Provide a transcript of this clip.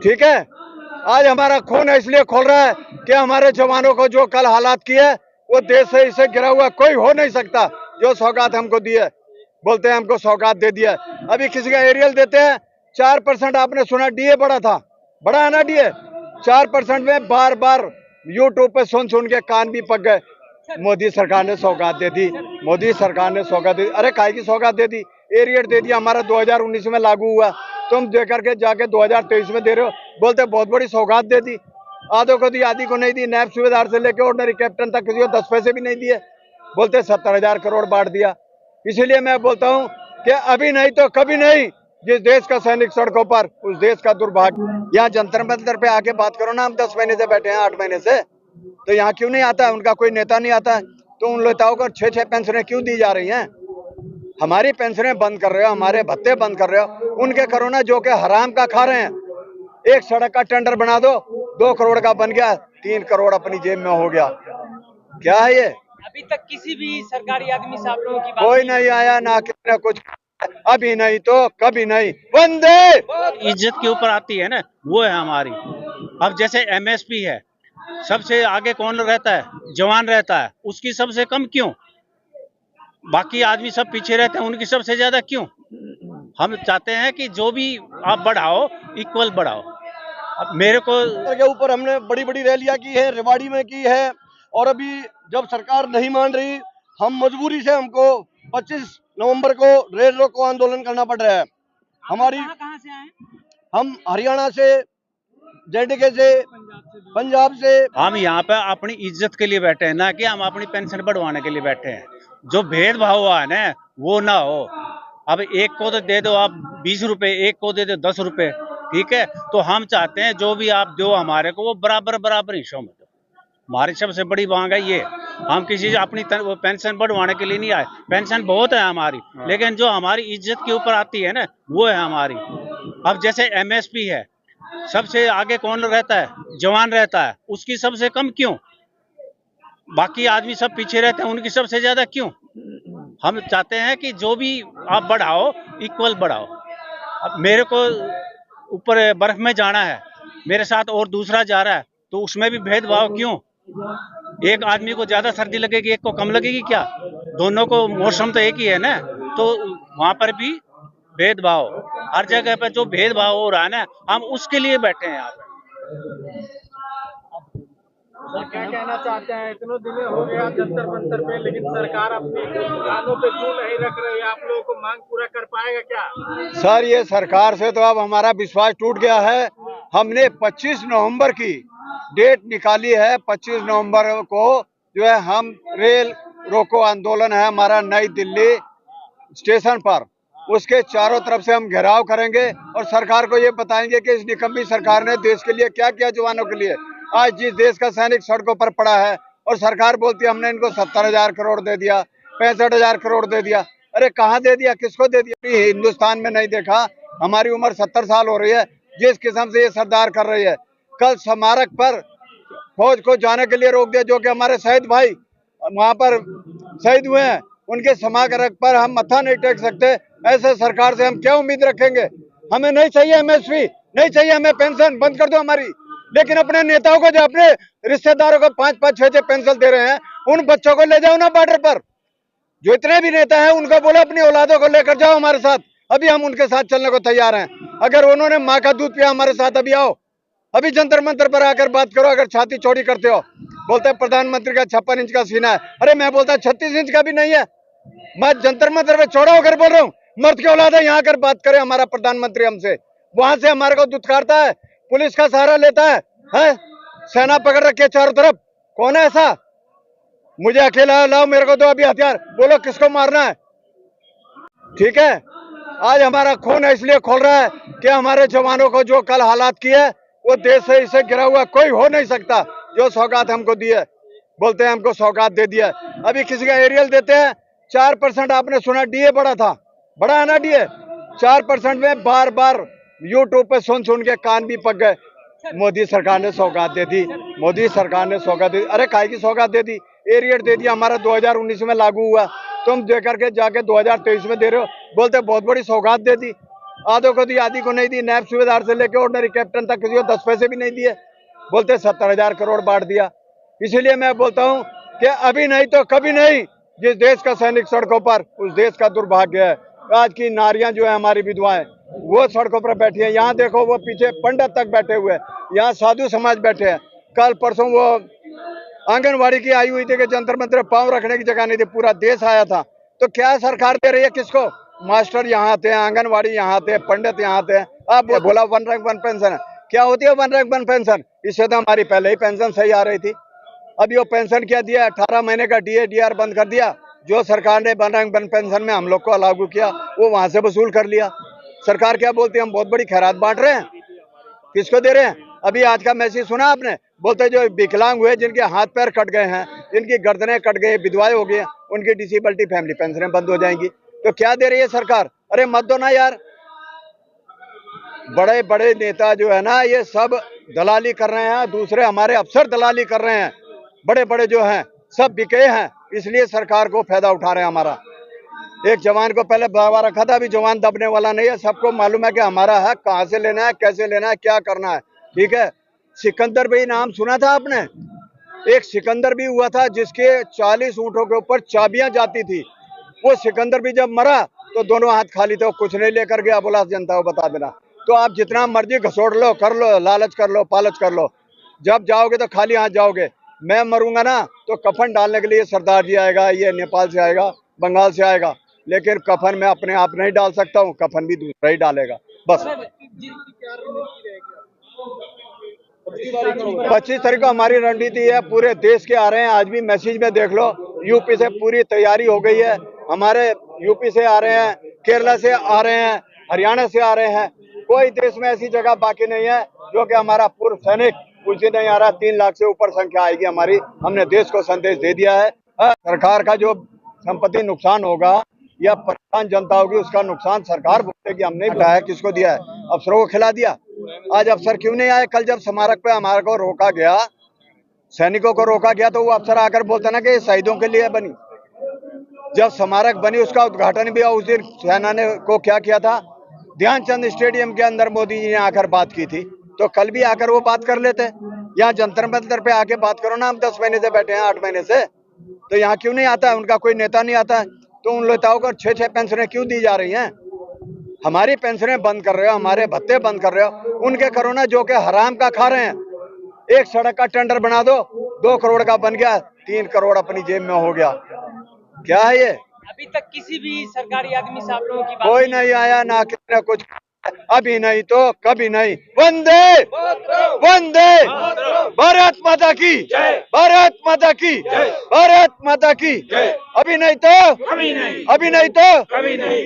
ठीक है। आज हमारा खून इसलिए खोल रहा है कि हमारे जवानों को जो कल हालात किए वो देश से इसे गिरा हुआ कोई हो नहीं सकता। जो सौगात हमको दी है, बोलते हैं हमको सौगात दे दिया। अभी किसी का एरियल देते हैं 4%। आपने सुना डीए बढ़ा था, बढ़ा है ना डीए 4% में। बार बार यूट्यूब पे सुन सुन के कान भी पक गए। मोदी सरकार ने सौगात दे दी, मोदी सरकार ने सौगात दे दी। अरे काहे की सौगात दे दी? एरियर दे दिया, हमारा 2019 में लागू हुआ, तुम दे करके जाके 2023 में दे रहे हो, बोलते बहुत बड़ी सौगात दे दी। आधों को दी, आधी को नहीं दी। नैब सूबेदार से लेकर ऑर्डिनरी कैप्टन तक किसी को 10 पैसे भी नहीं दिए, बोलते 70,000 करोड़ बांट दिया। इसीलिए मैं बोलता हूं कि अभी नहीं तो कभी नहीं। जिस देश का सैनिक सड़कों पर, उस देश का दुर्भाग्य। यहाँ जंतर मंतर पे आके बात करो ना। हम 10 महीने से बैठे हैं, 8 महीने से, तो यहाँ क्यों नहीं आता है? उनका कोई नेता नहीं आता है, तो उन नेताओं को 6-6 पेंशनें क्यों दी जा रही हैं? हमारी पेंशनें बंद कर रहे हो, हमारे भत्ते बंद कर रहे हो, उनके करो ना जो के हराम का खा रहे हैं। एक सड़क का टेंडर बना दो, 2 करोड़ का बन गया, 3 करोड़ अपनी जेब में हो गया। क्या है ये? अभी तक किसी भी सरकारी आदमी से आप लोगों की बात कोई नहीं आया, ना किसी ने कुछ। अभी नहीं तो कभी नहीं। वंदे इज्जत के ऊपर आती है ना, वो है हमारी। अब जैसे एमएसपी है, सबसे आगे कौन रहता है? जवान रहता है, उसकी सबसे कम क्यों? बाकी आदमी सब पीछे रहते हैं, उनकी सबसे ज्यादा क्यों? हम चाहते हैं कि जो भी आप बढ़ाओ, इक्वल बढ़ाओ। अब मेरे को के ऊपर हमने बड़ी बड़ी रैलियां की है, रेवाड़ी में की है, और अभी जब सरकार नहीं मान रही, हम मजबूरी से हमको 25 नवंबर को रेल रोको आंदोलन करना पड़ रहा है। हमारी कहाँ से आए? हम हरियाणा से, जेडके से, पंजाब से। हम यहाँ पे अपनी इज्जत के लिए बैठे हैं, ना कि हम अपनी पेंशन बढ़वाने के लिए बैठे हैं। जो भेदभाव हुआ है ना, वो ना हो। अब एक को तो दे दो आप 20 रुपए, एक को दे दो 10 रुपए, ठीक है? तो हम चाहते हैं जो भी आप दो हमारे को, वो बराबर बराबर हिस्सों में दो। हमारी सबसे बड़ी मांग है ये। हम किसी अपनी पेंशन बढ़वाने के लिए नहीं आए। पेंशन बहुत है हमारी, लेकिन जो हमारी इज्जत के ऊपर आती है ना, वो है हमारी। अब जैसे एमएसपी है, सबसे आगे कौन रहता है? जवान रहता है, उसकी सबसे कम क्यों? बाकी आदमी सब पीछे रहते हैं, उनकी सबसे ज्यादा क्यों? हम चाहते हैं कि जो भी आप बढ़ाओ, इक्वल बढ़ाओ। अब मेरे को ऊपर बर्फ में जाना है, मेरे साथ और दूसरा जा रहा है, तो उसमें भी भेदभाव क्यों? एक आदमी को ज्यादा सर्दी लगेगी, एक को कम लगेगी क्या? दोनों को मौसम तो एक ही है ना, तो वहां पर भी भेदभाव। हर जगह पे जो भेदभाव हो रहा है ना, हम उसके लिए बैठे हैं यहाँ पे। सर क्या कहना चाहते हैं? इतने दिन हो गया जंतर मंतर पे, लेकिन सरकार अपनी कानों पे क्यों नहीं रख रही? आप लोगों को मांग पूरा कर पाएगा क्या? सर, ये सरकार से तो अब हमारा विश्वास टूट गया है। हमने 25 नवंबर की डेट निकाली है। 25 नवंबर को जो है हम रेल रोको आंदोलन है हमारा नई दिल्ली स्टेशन पर, उसके चारों तरफ से हम घेराव करेंगे और सरकार को ये बताएंगे कि इस निकम्मी सरकार ने देश के लिए क्या किया, जवानों के लिए। आज जिस देश का सैनिक सड़कों पर पड़ा है और सरकार बोलती है हमने इनको 70,000 करोड़ दे दिया, 65,000 करोड़ दे दिया। अरे कहाँ दे दिया, किसको दे दिया? हिंदुस्तान में नहीं देखा। हमारी उम्र 70 साल हो रही है, जिस किस्म से ये सरदार कर रही है। कल स्मारक पर फौज को जाने के लिए रोक दिया, जो कि हमारे शहीद भाई वहां पर शहीद हुए हैं, उनके स्मारक पर हम मत्था नहीं टेक सकते। ऐसे सरकार से हम क्या उम्मीद रखेंगे? हमें नहीं चाहिए एमएसपी, नहीं चाहिए हमें पेंशन, बंद कर दो हमारी। लेकिन अपने नेताओं को, जो अपने रिश्तेदारों को 5-5, 6-6 पेंशन दे रहे हैं, उन बच्चों को ले जाओ ना बॉर्डर पर। जो इतने भी नेता हैं उनको बोलो अपनी औलादों को लेकर जाओ हमारे साथ। अभी हम उनके साथ चलने को तैयार हैं। अगर उन्होंने माँ का दूध पिया हमारे साथ, अभी आओ, अभी जंतर मंतर पर आकर बात करो। अगर छाती चौड़ी करते हो, बोलते हैं प्रधानमंत्री का 56 इंच का सीना है। अरे मैं बोलता 36 इंच का भी नहीं है। मैं जंतर मंतर पे चौड़ा होकर बोल रहा हूँ। मर्द की औलाद है, यहाँ आकर बात करे हमारा प्रधानमंत्री हमसे। वहां से हमारे को दुत्कारता है, पुलिस का सहारा लेता है? सेना पकड़ रखी है चारों तरफ। कौन है ऐसा? मुझे अकेला लाओ, मेरे को दो अभी हथियार, बोलो किसको मारना है। ठीक है। आज हमारा खून इसलिए खोल रहा है कि हमारे जवानों को जो कल हालात किए वो देश से इसे गिरा हुआ कोई हो नहीं सकता। जो सौगात हमको दी है, बोलते हैं हमको सौगात दे दिया। अभी किसी का एरियल देते हैं 4%। आपने सुना डीए बढ़ा था, बढ़ा है ना डीए 4% में। बार बार यूट्यूब पे सुन सुन के कान भी पक गए। मोदी सरकार ने सौगात दे दी, मोदी सरकार ने सौगात दे दी। अरे काहे की सौगात दे दी? एरियर दे दिया, हमारा 2019 में लागू हुआ, तुम दे करके जाके 2023 में दे रहे हो, बोलते बहुत बड़ी सौगात दे दी। आधों को दी, आधी को नहीं दी। नैब सूबेदार से लेकर ऑर्डिनरी कैप्टन तक किसी को 10 पैसे भी नहीं दिए, बोलते 70,000 करोड़ बांट दिया। इसीलिए मैं बोलता हूं कि अभी नहीं तो कभी नहीं। जिस देश का सैनिक सड़कों पर, उस देश का दुर्भाग्य है। आज की नारियां जो है हमारी विधवाएं, वो सड़कों पर बैठी है। यहाँ देखो वो पीछे पंडित तक बैठे हुए हैं, यहाँ साधु समाज बैठे हैं। कल परसों वो आंगनवाड़ी की आई हुई थी कि जंतर मंतर पांव रखने की जगह नहीं थी, पूरा देश आया था। तो क्या सरकार दे रही है किसको? मास्टर यहाँ थे, आंगनवाड़ी यहाँ थे, पंडित यहाँ थे। आप बोला 1 रैंक 1 पेंशन है, क्या होती है 1 रैंक 1 पेंशन? इससे तो हमारी पहले ही पेंशन सही आ रही थी। अभी वो पेंशन क्या दिया? 18 महीने का DAR बंद कर दिया। जो सरकार ने 1 रैंक 1 पेंशन में हम लोग को लागू किया, वो वहां से वसूल कर लिया। सरकार क्या बोलती है? हम बहुत बड़ी खैरात बांट रहे हैं। किसको दे रहे हैं? अभी आज का मैसेज सुना आपने? बोलते जो विकलांग हुए, जिनके हाथ पैर कट गए हैं, जिनकी गर्दनें कट गई, विधवाएं हो गई, उनकी डिसेबिलिटी फैमिली पेंशनें बंद हो जाएंगी। तो क्या दे रही है सरकार? अरे मत दो ना यार। बड़े बड़े नेता जो है ना, ये सब दलाली कर रहे हैं, दूसरे हमारे अफसर दलाली कर रहे हैं। बड़े बड़े जो हैं सब बिके हैं, इसलिए सरकार को फायदा उठा रहे हैं हमारा। एक जवान को पहले दावा रखा था, अभी जवान दबने वाला नहीं है। सबको मालूम है कि हमारा हक कहाँ से लेना है, कैसे लेना है, क्या करना है। ठीक है। सिकंदर भी नाम सुना था आपने? एक सिकंदर भी हुआ था जिसके 40 ऊंटों के ऊपर चाबियां जाती थी। वो सिकंदर भी जब मरा तो दोनों हाथ खाली थे, वो कुछ नहीं लेकर गया। बोला जनता को बता देना। तो आप जितना मर्जी घसोड़ लो, कर लो, लालच कर लो, पालच कर लो, जब जाओगे तो खाली हाथ जाओगे। मैं मरूंगा ना तो कफन डालने के लिए सरदार जी आएगा, ये नेपाल से आएगा, बंगाल से आएगा, लेकिन कफन मैं अपने आप नहीं डाल सकता हूँ, कफन भी दूसरा ही डालेगा। बस 25 तारीख को हमारी रणनीति है। पूरे देश के आ रहे हैं, आज भी मैसेज में देख लो। यूपी से पूरी तैयारी हो गई है। हमारे यूपी से आ रहे हैं, केरला से आ रहे हैं, हरियाणा से आ रहे हैं। कोई देश में ऐसी जगह बाकी नहीं है जो कि हमारा पूर्व सैनिक कुछ दिन नहीं आ रहा। 3 लाख से ऊपर संख्या आएगी हमारी। हमने देश को संदेश दे दिया है। सरकार का जो संपत्ति नुकसान होगा या परेशान जनता होगी, उसका नुकसान सरकार भुगतेगी। हमने बताया किसको दिया है? अफसरों को खिला दिया। आज अफसर क्यों नहीं आए? कल जब स्मारक पे हमारे को रोका गया, सैनिकों को रोका गया, तो वो अफसर आकर बोलता ना कि शहीदों के लिए बनी। जब स्मारक बनी, उसका उद्घाटन भी उस दिन सेना ने को क्या किया था? ध्यानचंद स्टेडियम के अंदर मोदी जी ने आकर बात की थी। तो कल भी आकर वो बात कर लेते। यहाँ जंतर मंतर पे आके बात करो ना। हम 10 महीने से बैठे हैं, 8 महीने से, तो यहाँ क्यों नहीं आता है? उनका कोई नेता नहीं आता है। तो उन नेताओं को 6-6 पेंशनें क्यों दी जा रही हैं? हमारी पेंशनें बंद कर रहे हो, हमारे भत्ते बंद कर रहे हो, उनके करो ना जो कि हराम का खा रहे हैं। एक सड़क का टेंडर बना दो, 2 करोड़ का बन गया, 3 करोड़ अपनी जेब में हो गया। क्या है ये? अभी तक किसी भी सरकारी आदमी से आप लोगों की बात कोई नहीं आया, ना किसी ने कुछ। अभी नहीं तो कभी नहीं। वंदे वंदे भारत माता की, भारत माता की, भारत माता की। अभी नहीं तो कभी नहीं, अभी नहीं तो कभी नहीं।